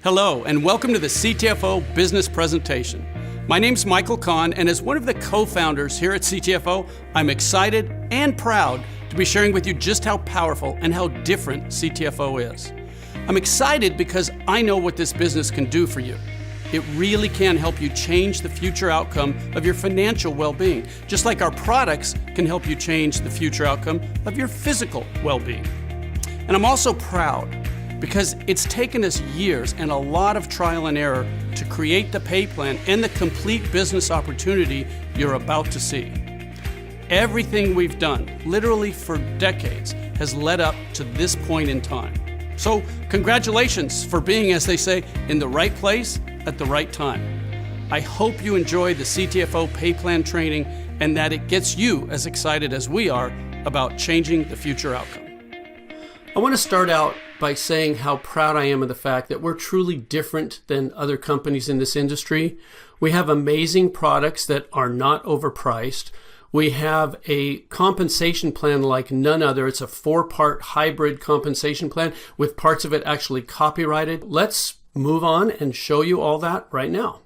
Hello, and welcome to the CTFO Business Presentation. My name's Michael Kahn, and as one of the co-founders here at CTFO, I'm excited and proud to be sharing with you just how powerful and how different CTFO is. I'm excited because I know what this business can do for you. It really can help you change the future outcome of your financial well-being, just like our products can help you change the future outcome of your physical well-being. And I'm also proud because it's taken us years and a lot of trial and error to create the pay plan and the complete business opportunity you're about to see. Everything we've done, literally for decades, has led up to this point in time. So congratulations for being, as they say, in the right place at the right time. I hope you enjoy the CTFO pay plan training and that it gets you as excited as we are about changing the future outcome. I want to start out by saying how proud I am of the fact that we're truly different than other companies in this industry. We have amazing products that are not overpriced. We have a compensation plan like none other. It's a 4-part hybrid compensation plan with parts of it actually copyrighted. Let's move on and show you all that right now.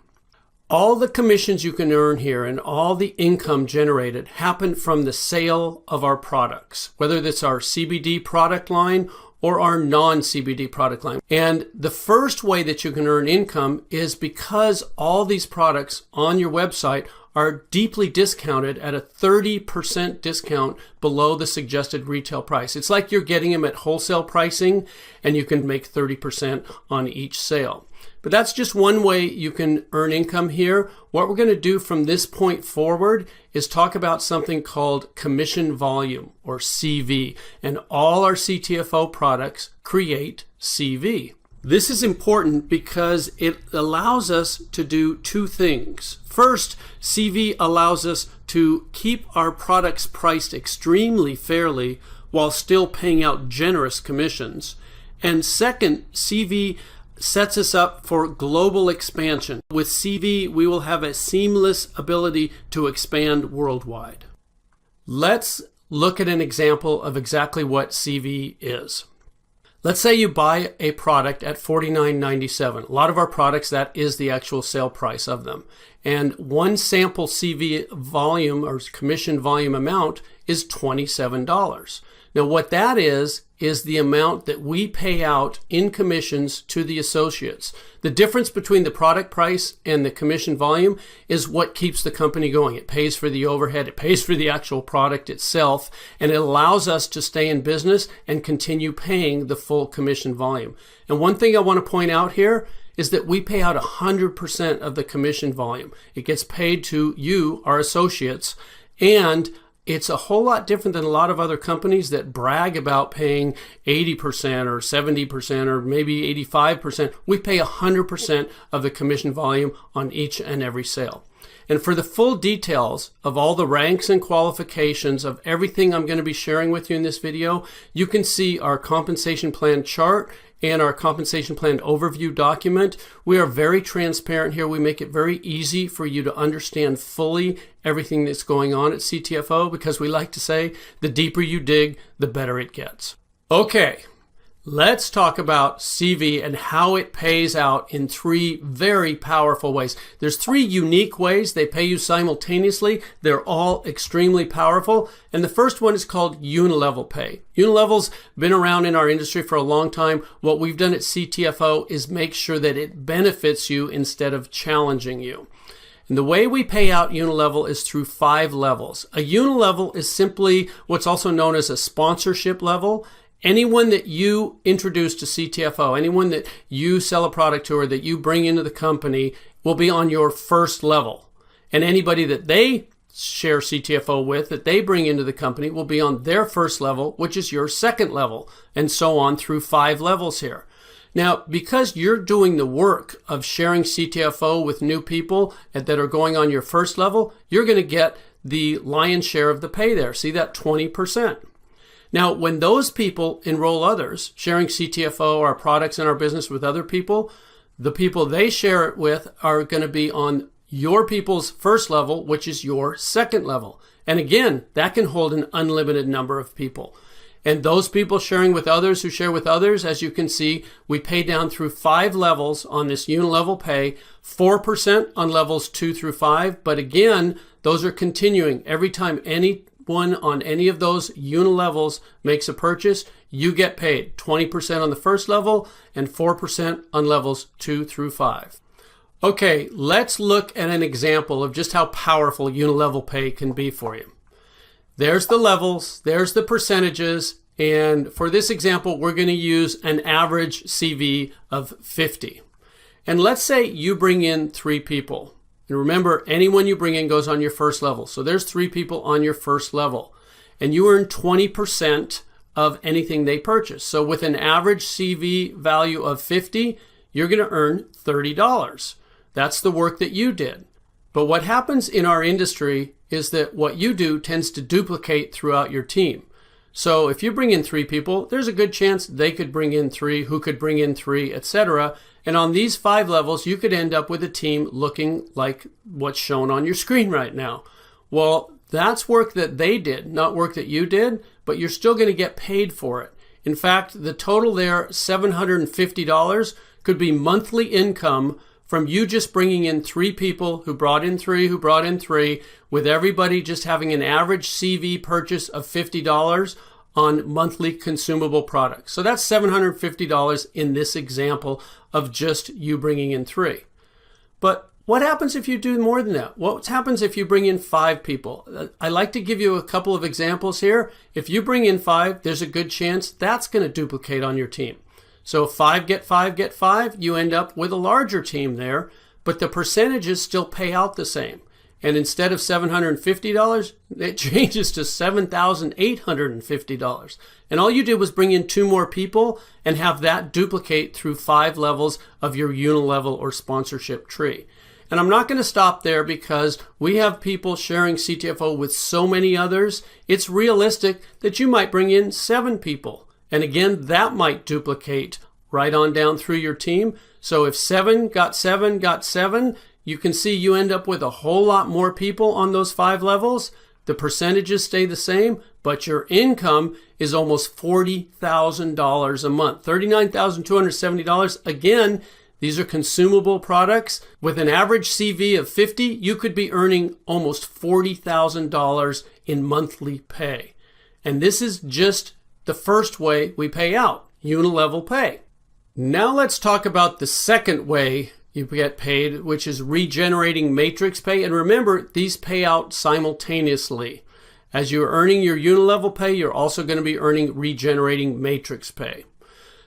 All the commissions you can earn here and all the income generated happen from the sale of our products, whether that's our CBD product line or our non-CBD product line. And the first way that you can earn income is because all these products on your website are deeply discounted at a 30% discount below the suggested retail price. It's like you're getting them at wholesale pricing and you can make 30% on each sale. But that's just one way you can earn income here. What we're going to do from this point forward is talk about something called commission volume, or CV, and all our CTFO products create CV. This is important because it allows us to do two things. First, CV allows us to keep our products priced extremely fairly while still paying out generous commissions. And second, CV sets us up for global expansion. With CV, we will have a seamless ability to expand worldwide. Let's look at an example of exactly what CV is. Let's say you buy a product at $49.97. A lot of our products, that is the actual sale price of them. And one sample CV volume or commission volume amount is $27. Now what that is the amount that we pay out in commissions to the associates. The difference between the product price and the commission volume is what keeps the company going. It pays for the overhead, it pays for the actual product itself, and it allows us to stay in business and continue paying the full commission volume. And one thing I want to point out here is that we pay out 100% of the commission volume. It gets paid to you, our associates, and it's a whole lot different than a lot of other companies that brag about paying 80% or 70% or maybe 85%. We pay 100% of the commission volume on each and every sale. And for the full details of all the ranks and qualifications of everything I'm going to be sharing with you in this video, you can see our compensation plan chart and our compensation plan overview document. We are very transparent here. We make it very easy for you to understand fully everything that's going on at CTFO because we like to say the deeper you dig, the better it gets. Okay, let's talk about CV and how it pays out in 3 very powerful ways. There's 3 unique ways they pay you simultaneously. They're all extremely powerful. And the first one is called unilevel pay. Unilevel's been around in our industry for a long time. What we've done at CTFO is make sure that it benefits you instead of challenging you. And the way we pay out unilevel is through 5 levels. A unilevel is simply what's also known as a sponsorship level. Anyone that you introduce to CTFO, anyone that you sell a product to or that you bring into the company will be on your first level. And anybody that they share CTFO with, that they bring into the company, will be on their first level, which is your second level, and so on through 5 levels here. Now, because you're doing the work of sharing CTFO with new people that are going on your first level, you're going to get the lion's share of the pay there. See that 20%. Now, when those people enroll others, sharing CTFO, our products and our business with other people, the people they share it with are going to be on your people's first level, which is your second level. And again, that can hold an unlimited number of people. And those people sharing with others who share with others, as you can see, we pay down through 5 levels on this unilevel pay, 4% on levels 2 through 5. But again, those are continuing. Every time anyone on any of those unilevels makes a purchase, you get paid 20% on the first level and 4% on levels 2 through 5. Okay, let's look at an example of just how powerful unilevel pay can be for you. There's the levels, there's the percentages, and for this example, we're going to use an average CV of 50. And let's say you bring in 3 people. And remember, anyone you bring in goes on your first level. So there's 3 people on your first level. And you earn 20% of anything they purchase. So with an average CV value of 50, you're going to earn $30. That's the work that you did. But what happens in our industry is that what you do tends to duplicate throughout your team. So if you bring in 3 people, there's a good chance they could bring in 3, who could bring in 3, etc. And on these 5 levels, you could end up with a team looking like what's shown on your screen right now. Well, that's work that they did, not work that you did, but you're still going to get paid for it. In fact, the total there, $750, could be monthly income from you just bringing in 3 people who brought in 3, who brought in 3, with everybody just having an average CV purchase of $50 on monthly consumable products. So that's $750 in this example of just you bringing in 3. But what happens if you do more than that? What happens if you bring in 5 people? I like to give you a couple of examples here. If you bring in 5, there's a good chance that's going to duplicate on your team. So 5 get 5 get 5, you end up with a larger team there, but the percentages still pay out the same. And instead of $750, it changes to $7,850. And all you did was bring in 2 more people and have that duplicate through 5 levels of your unilevel or sponsorship tree. And I'm not going to stop there because we have people sharing CTFO with so many others. It's realistic that you might bring in 7 people. And again, that might duplicate right on down through your team. So if 7 got 7 got 7, you can see you end up with a whole lot more people on those 5 levels. The percentages stay the same, but your income is almost $40,000 a month, $39,270. Again, these are consumable products. With an average CV of 50, you could be earning almost $40,000 in monthly pay. And this is just the first way we pay out, unilevel pay. Now let's talk about the second way you get paid, which is regenerating matrix pay. And remember, these pay out simultaneously. As you're earning your unilevel pay, you're also going to be earning regenerating matrix pay.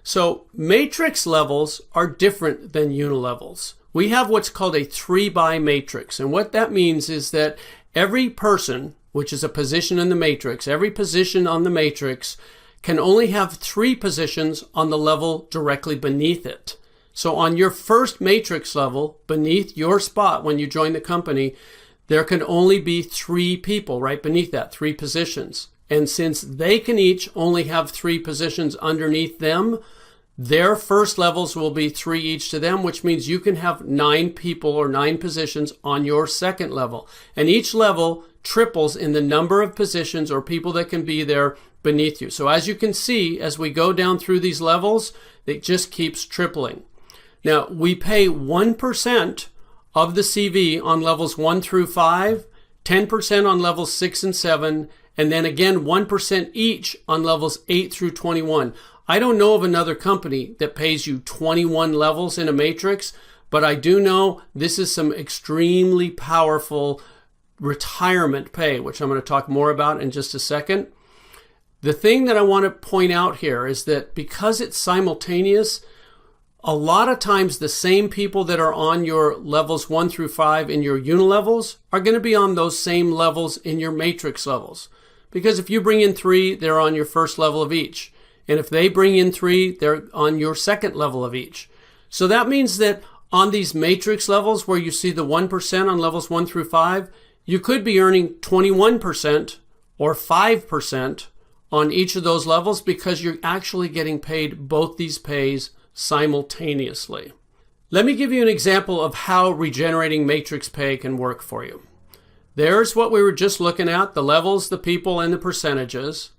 So matrix levels are different than unilevels. We have what's called a 3-by matrix. And what that means is that every person, which is a position in the matrix, every position on the matrix can only have 3 positions on the level directly beneath it. So on your first matrix level, beneath your spot when you join the company, there can only be 3 people right beneath that, 3 positions. And since they can each only have 3 positions underneath them, their first levels will be 3 each to them, which means you can have 9 people or 9 positions on your second level. And each level triples in the number of positions or people that can be there beneath you. So as you can see, as we go down through these levels, it just keeps tripling. Now, we pay 1% of the CV on levels 1 through 5, 10% on levels 6 and 7, and then again 1% each on levels 8 through 21. I don't know of another company that pays you 21 levels in a matrix, but I do know this is some extremely powerful retirement pay, which I'm going to talk more about in just a second. The thing that I want to point out here is that because it's simultaneous, a lot of times the same people that are on your levels 1 through 5 in your unilevels are going to be on those same levels in your matrix levels. Because if you bring in 3, they're on your first level of each. And if they bring in 3, they're on your second level of each. So that means that on these matrix levels where you see the 1% on levels 1 through 5, you could be earning 21% or 5% on each of those levels because you're actually getting paid both these pays simultaneously. Let me give you an example of how regenerating matrix pay can work for you. There's what we were just looking at, the levels, the people, and the percentages.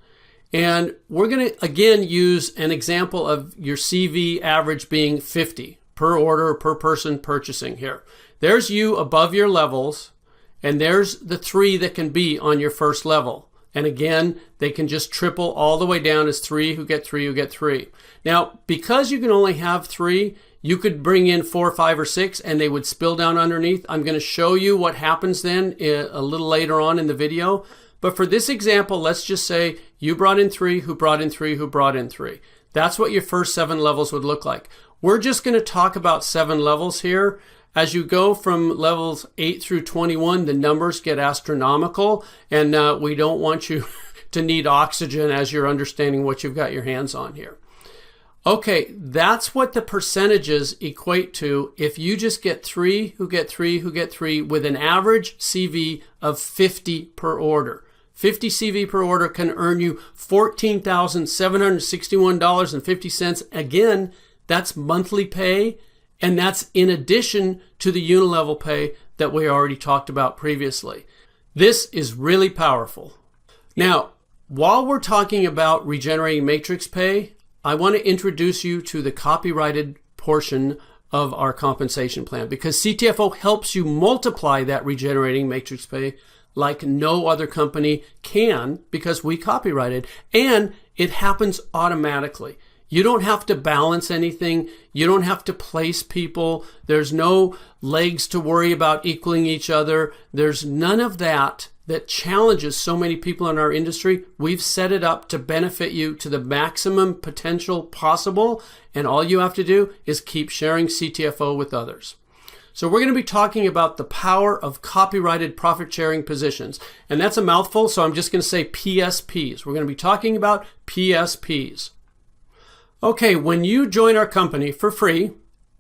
And we're going to, again, use an example of your CV average being 50 per order, per person purchasing here. There's you above your levels, and there's the 3 that can be on your first level. And again, they can just triple all the way down as 3 who get 3 who get 3. Now, because you can only have 3, you could bring in 4, 5, or 6, and they would spill down underneath. I'm going to show you what happens then a little later on in the video. But for this example, let's just say you brought in 3, who brought in 3, who brought in 3. That's what your first 7 levels would look like. We're just going to talk about 7 levels here. As you go from levels 8 through 21, the numbers get astronomical, and we don't want you to need oxygen as you're understanding what you've got your hands on here. Okay, that's what the percentages equate to if you just get 3 who get 3 who get 3 with an average CV of 50 per order. 50 CV per order can earn you $14,761.50. Again, that's monthly pay, and that's in addition to the unilevel pay that we already talked about previously. This is really powerful. Now, while we're talking about regenerating matrix pay, I want to introduce you to the copyrighted portion of our compensation plan, because CTFO helps you multiply that regenerating matrix pay like no other company can, because we copyright it, and it happens automatically. You don't have to balance anything. You don't have to place people. There's no legs to worry about equaling each other. There's none of that challenges so many people in our industry. We've set it up to benefit you to the maximum potential possible, and all you have to do is keep sharing CTFO with others. So we're going to be talking about the power of copyrighted profit-sharing positions. And that's a mouthful, so I'm just going to say PSPs. We're going to be talking about PSPs. Okay, when you join our company for free,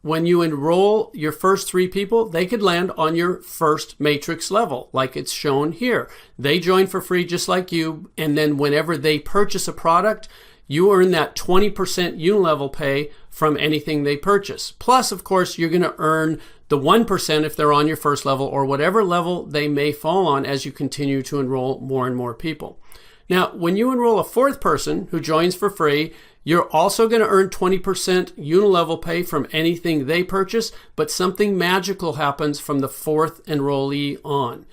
when you enroll your first 3 people, they could land on your first matrix level, like it's shown here. They join for free just like you, and then whenever they purchase a product, you earn that 20% unilevel pay from anything they purchase. Plus, of course, you're going to earn the 1% if they're on your first level, or whatever level they may fall on as you continue to enroll more and more people. Now, when you enroll a 4th person who joins for free, you're also going to earn 20% unilevel pay from anything they purchase, but something magical happens from the 4th enrollee on.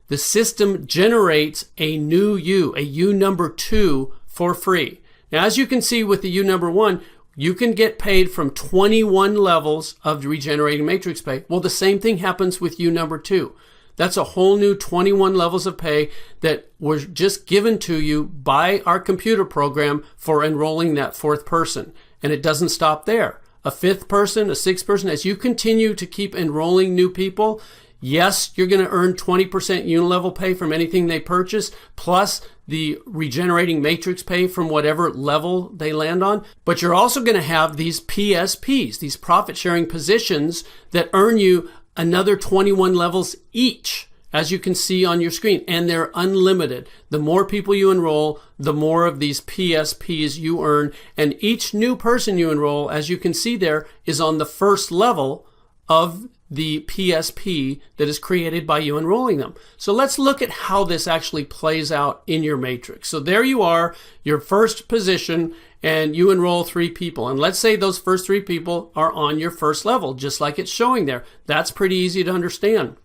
The system generates a new U, a U number 2, for free. Now, as you can see with the U number 1, you can get paid from 21 levels of regenerating matrix pay. Well, the same thing happens with U number 2. That's a whole new 21 levels of pay that were just given to you by our computer program for enrolling that 4th person. And it doesn't stop there. A 5th person, a 6th person, as you continue to keep enrolling new people, yes, you're going to earn 20% unilevel pay from anything they purchase, plus the regenerating matrix pay from whatever level they land on. But you're also going to have these PSPs, these profit sharing positions that earn you another 21 levels each, as you can see on your screen, and they're unlimited. The more people you enroll, the more of these PSPs you earn, and each new person you enroll, as you can see there, is on the first level of the PSP that is created by you enrolling them. So let's look at how this actually plays out in your matrix. So there you are, your first position, and you enroll 3 people. And let's say those first 3 people are on your first level, just like it's showing there. That's pretty easy to understand.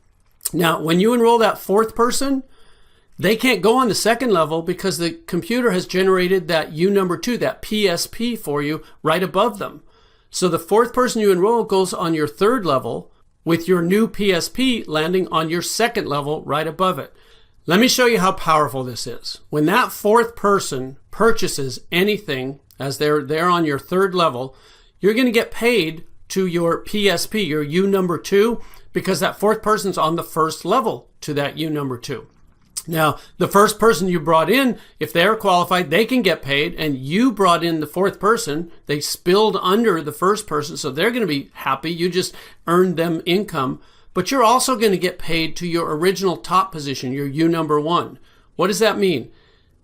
Now, when you enroll that 4th person, they can't go on the 2nd level because the computer has generated that U number 2, that PSP for you right above them. So the 4th person you enroll goes on your 3rd level, with your new PSP landing on your 2nd level right above it. Let me show you how powerful this is. When that 4th person purchases anything, as they're on your 3rd level, you're going to get paid to your PSP, your U number 2, because that 4th person's on the 1st level to that U number 2. Now, the first person you brought in, if they're qualified, they can get paid, and you brought in the 4th person. They spilled under the 1st person, so they're going to be happy. You just earned them income. But you're also going to get paid to your original top position, your U number 1. What does that mean?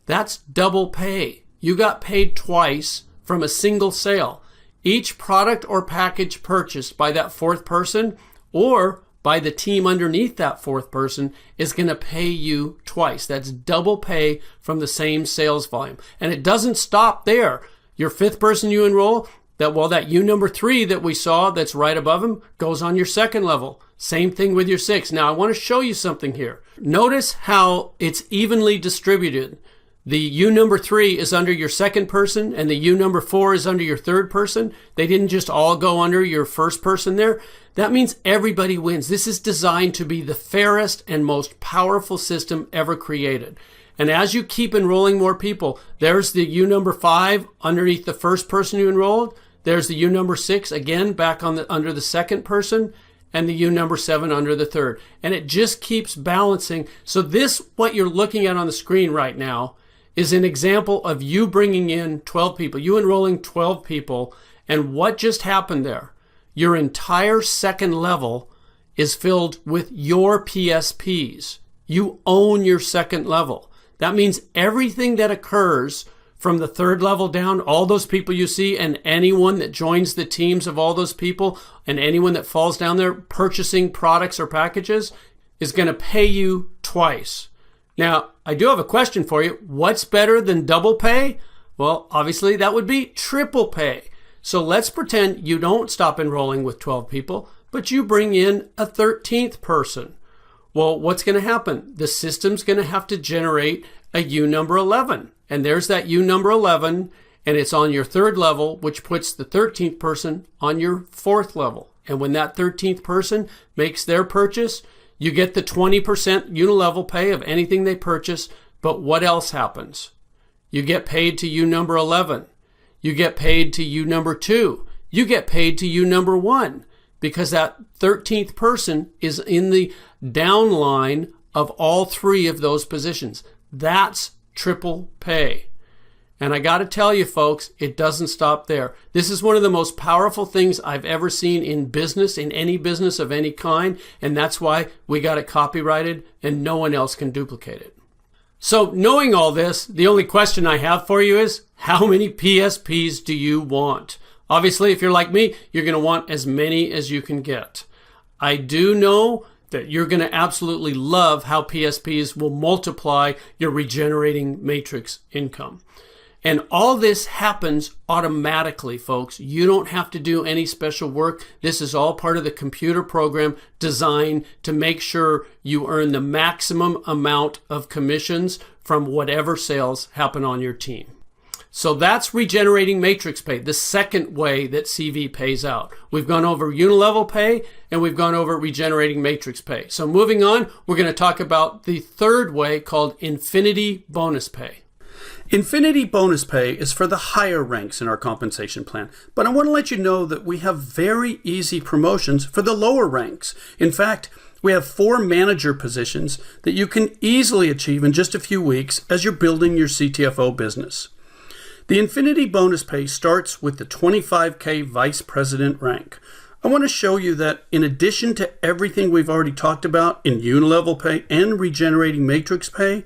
That's double pay. You got paid twice from a single sale. Each product or package purchased by that 4th person or by the team underneath that fourth person is going to pay you twice. That's double pay from the same sales volume. And it doesn't stop there. Your fifth person you enroll, that U number 3 that we saw that's right above him goes on your second level. Same thing with your 6. Now I want to show you something here. Notice how it's evenly distributed. The U number 3 is under your second person and the U number 4 is under your third person. They didn't just all go under your first person there. That means everybody wins. This is designed to be the fairest and most powerful system ever created. And as you keep enrolling more people, there's the U number 5 underneath the first person you enrolled. There's the U number 6 again back on under the second person, and the U number 7 under the third. And it just keeps balancing. So this, what you're looking at on the screen right now, is an example of you bringing in 12 people, you enrolling 12 people, and what just happened there? Your entire second level is filled with your PSPs. You own your second level. That means everything that occurs from the third level down, all those people you see, and anyone that joins the teams of all those people, and anyone that falls down there purchasing products or packages, is going to pay you twice. Now, I do have a question for you. What's better than double pay? Well, obviously that would be triple pay. So let's pretend you don't stop enrolling with 12 people, but you bring in a 13th person. Well, what's going to happen? The system's going to have to generate a U number 11. And there's that U number 11, and it's on your third level, which puts the 13th person on your fourth level. And when that 13th person makes their purchase, you get the 20% unilevel pay of anything they purchase, but what else happens? You get paid to U number 11. You get paid to U number 2. You get paid to U number 1 because that 13th person is in the downline of all 3 of those positions. That's triple pay. And I got to tell you, folks, it doesn't stop there. This is one of the most powerful things I've ever seen in business, in any business of any kind, and that's why we got it copyrighted and no one else can duplicate it. So knowing all this, the only question I have for you is, how many PSPs do you want? Obviously, if you're like me, you're going to want as many as you can get. I do know that you're going to absolutely love how PSPs will multiply your regenerating matrix income. And all this happens automatically, folks. You don't have to do any special work. This is all part of the computer program designed to make sure you earn the maximum amount of commissions from whatever sales happen on your team. So that's regenerating matrix pay, the second way that CV pays out. We've gone over unilevel pay and we've gone over regenerating matrix pay. So moving on, we're going to talk about the third way called infinity bonus pay. Infinity bonus pay is for the higher ranks in our compensation plan, but I want to let you know that we have very easy promotions for the lower ranks. In fact, we have 4 manager positions that you can easily achieve in just a few weeks as you're building your CTFO business. The Infinity bonus pay starts with the 25K Vice President rank. I want to show you that in addition to everything we've already talked about in unilevel pay and regenerating matrix pay,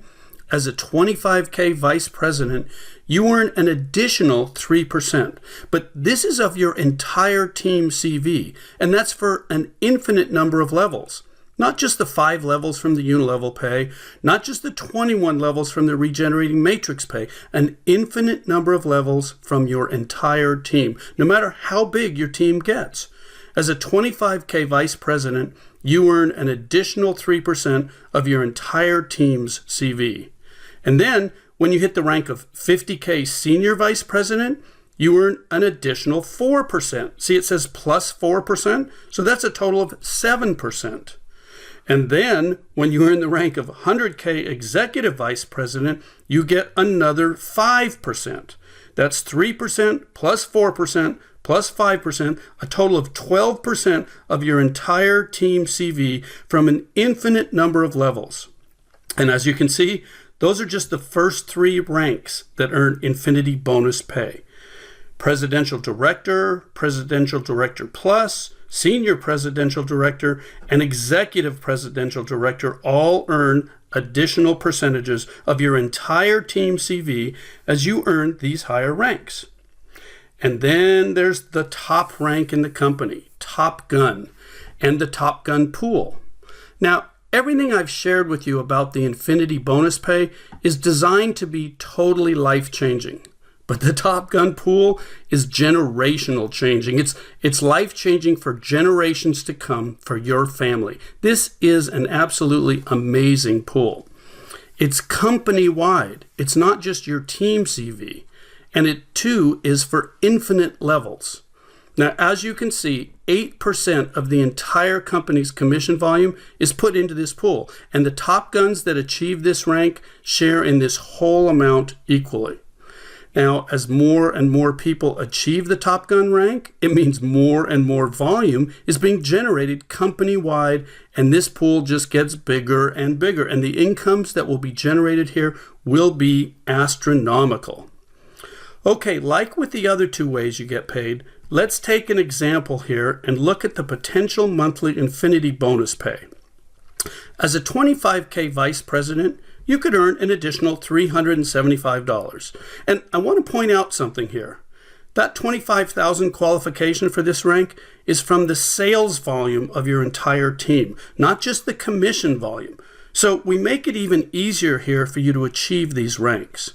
as a 25K Vice President, you earn an additional 3%. But this is of your entire team CV, and that's for an infinite number of levels. Not just the 5 levels from the unilevel pay, not just the 21 levels from the regenerating matrix pay, an infinite number of levels from your entire team, no matter how big your team gets. As a 25K Vice President, you earn an additional 3% of your entire team's CV. And then, when you hit the rank of 50K Senior Vice President, you earn an additional 4%. See, it says plus 4%, so that's a total of 7%. And then, when you earn the rank of 100K Executive Vice President, you get another 5%. That's 3% plus 4% plus 5%, a total of 12% of your entire team CV from an infinite number of levels. And as you can see, those are just the first 3 ranks that earn infinity bonus pay. Presidential Director, Presidential Director Plus, Senior Presidential Director, and Executive Presidential Director all earn additional percentages of your entire team CV as you earn these higher ranks. And then there's the top rank in the company, Top Gun and the Top Gun pool. Now, everything I've shared with you about the Infinity bonus pay is designed to be totally life-changing. But the Top Gun pool is generational changing. It's life-changing for generations to come for your family. This is an absolutely amazing pool. It's company-wide. It's not just your team CV. And it too is for infinite levels. Now, as you can see, 8% of the entire company's commission volume is put into this pool. And the top guns that achieve this rank share in this whole amount equally. Now, as more and more people achieve the Top Gun rank, it means more and more volume is being generated company-wide, and this pool just gets bigger and bigger, and the incomes that will be generated here will be astronomical. Okay, like with the other two ways you get paid, let's take an example here and look at the potential monthly Infinity bonus pay. As a 25K vice president, you could earn an additional $375. And I want to point out something here. That $25,000 qualification for this rank is from the sales volume of your entire team, not just the commission volume. So we make it even easier here for you to achieve these ranks.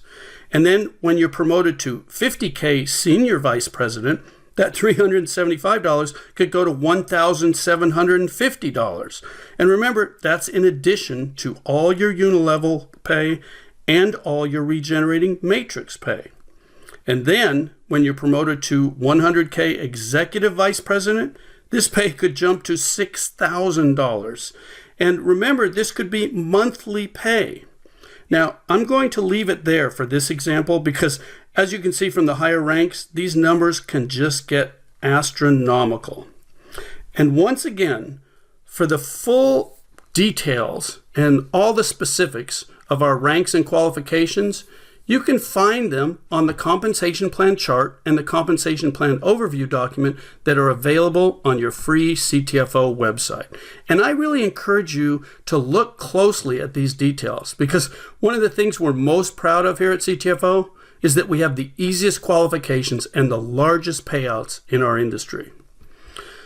And then when you're promoted to 50K senior vice president, that $375 could go to $1,750. And remember, that's in addition to all your unilevel pay and all your regenerating matrix pay. And then when you're promoted to 100K executive vice president, this pay could jump to $6,000. And remember, this could be monthly pay. Now, I'm going to leave it there for this example because, as you can see from the higher ranks, these numbers can just get astronomical. And once again, for the full details and all the specifics of our ranks and qualifications, you can find them on the compensation plan chart and the compensation plan overview document that are available on your free CTFO website. And I really encourage you to look closely at these details because one of the things we're most proud of here at CTFO is that we have the easiest qualifications and the largest payouts in our industry.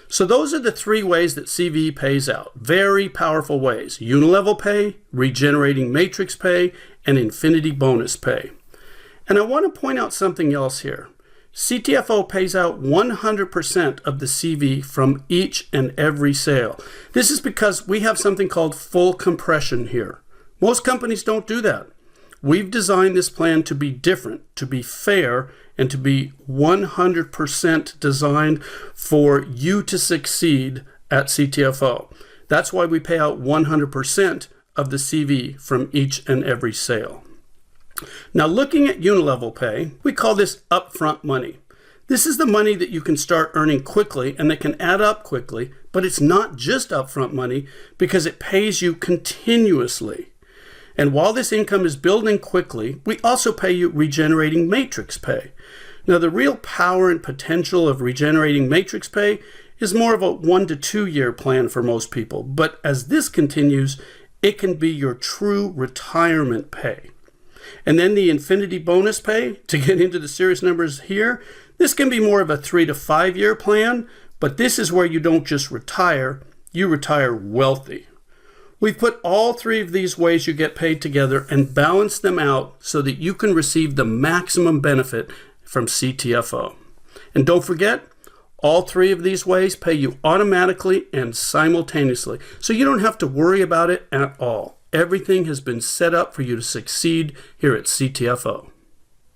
So those are the three ways that CV pays out. Very powerful ways: unilevel pay, regenerating matrix pay, and Infinity bonus pay. And I want to point out something else here. CTFO pays out 100% of the CV from each and every sale. This is because we have something called full compression here. Most companies don't do that. We've designed this plan to be different, to be fair, and to be 100% designed for you to succeed at CTFO. That's why we pay out 100% of the CV from each and every sale. Now, looking at unilevel pay, we call this upfront money. This is the money that you can start earning quickly and that can add up quickly, but it's not just upfront money because it pays you continuously. And while this income is building quickly, we also pay you regenerating matrix pay. Now, the real power and potential of regenerating matrix pay is more of a 1 to 2 year plan for most people. But as this continues, it can be your true retirement pay. And then the Infinity bonus pay, to get into the serious numbers here, this can be more of a 3 to 5 year plan, but this is where you don't just retire, you retire wealthy. We've put all three of these ways you get paid together and balanced them out so that you can receive the maximum benefit from CTFO. And don't forget, all three of these ways pay you automatically and simultaneously, so you don't have to worry about it at all. Everything has been set up for you to succeed here at CTFO.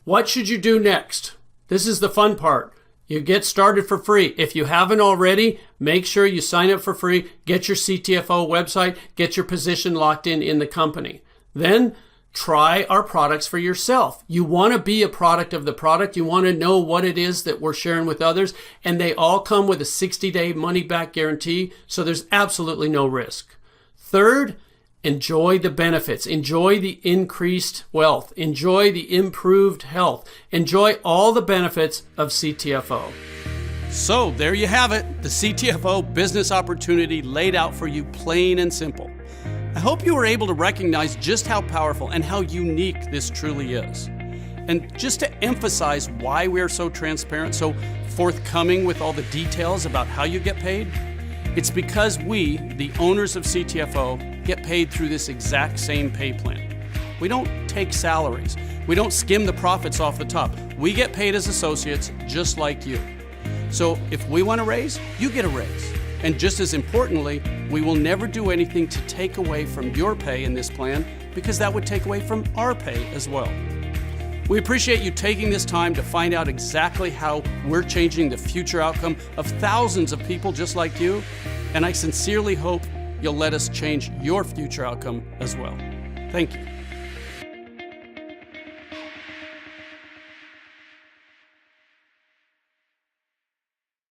What should you do next? This is the fun part. You get started for free. If you haven't already, make sure you sign up for free, get your CTFO website, get your position locked in the company. Then try our products for yourself. You want to be a product of the product. You want to know what it is that we're sharing with others. And they all come with a 60-day money-back guarantee, so there's absolutely no risk. Third, enjoy the benefits. Enjoy the increased wealth. Enjoy the improved health. Enjoy all the benefits of CTFO. So there you have it, the CTFO business opportunity laid out for you plain and simple. I hope you were able to recognize just how powerful and how unique this truly is. And just to emphasize why we're so transparent, so forthcoming with all the details about how you get paid, it's because we, the owners of CTFO, get paid through this exact same pay plan. We don't take salaries. We don't skim the profits off the top. We get paid as associates just like you. So if we want a raise, you get a raise. And just as importantly, we will never do anything to take away from your pay in this plan, because that would take away from our pay as well. We appreciate you taking this time to find out exactly how we're changing the future outcome of thousands of people just like you, and I sincerely hope you'll let us change your future outcome as well. Thank you.